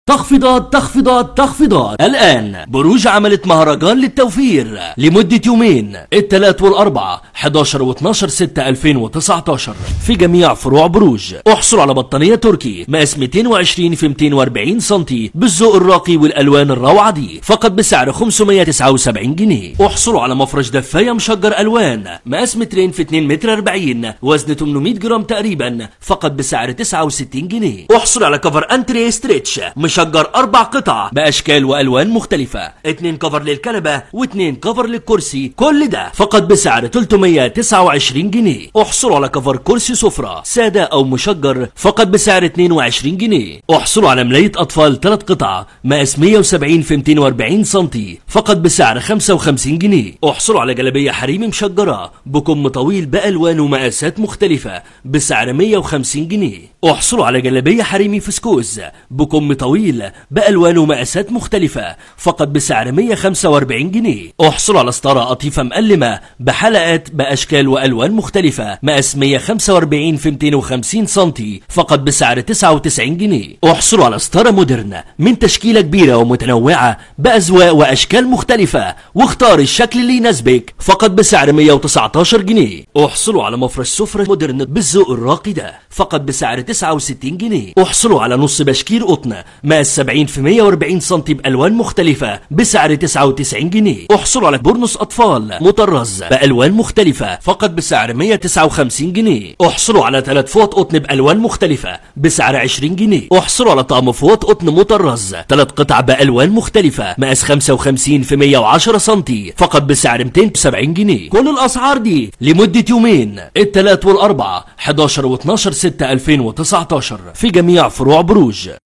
تخفيضات تخفيضات تخفيضات. الآن بروج عملت مهرجان للتوفير لمدة يومين، الثلاث والأربعة 11 و12 6 2019 في جميع فروع بروج. احصل على بطانية تركي مقاس 220 في 240 سم بالذوق الراقي والألوان الروعة دي فقط بسعر 579 جنيه. احصلوا على مفرش دفاية مشجر ألوان مقاس 2 في 2 متر 40 وزن 800 جرام تقريبا فقط بسعر 69 جنيه. احصل على كفر انتريه ستريتش مشجر 4 قطع باشكال والوان مختلفه، 2 كفر للكنبه و2 كفر للكرسي، كل ده فقط بسعر 329 جنيه. احصلوا على كفر كرسي سفره ساده او مشجر فقط بسعر 22 جنيه. احصلوا على ملايه اطفال 3 قطع مقاس 170 في 240 سم فقط بسعر 55 جنيه. احصلوا على جلابيه حريمي مشجره بكم طويل بالوان ومقاسات مختلفه بسعر 150 جنيه. احصلوا على جلابيه حريمي فسكوز بكم طويل بألوان ومقاسات مختلفة فقط بسعر 145 جنيه. احصلوا على ستارة قطيفة مقلمة بحلقات بأشكال وألوان مختلفة مقاس 145 في 250 سم فقط بسعر 99 جنيه. احصلوا على ستارة مودرن من تشكيلة كبيرة ومتنوعة بأذواق وأشكال مختلفة واختار الشكل اللي يناسبك فقط بسعر 119 جنيه. احصلوا على مفرش سفرة مودرن بالذوق الراقي ده فقط بسعر 69 جنيه. احصلوا على نص بشكير قطن مقاس 70 في 140 سم بألوان مختلفة بسعر 99 جنيه. احصلوا على بورنوس أطفال مطرز بألوان مختلفة فقط بسعر 159 جنيه. احصلوا على 3 فوط قطن بألوان مختلفة بسعر 20 جنيه. احصلوا على طقم فوط قطن مطرز 3 قطع بألوان مختلفة مقاس 55 في 110 سم فقط بسعر 270 جنيه. كل الأسعار دي لمدة يومين، الثلاث والأربعة 11 و12 6 2019 في جميع فروع بروج.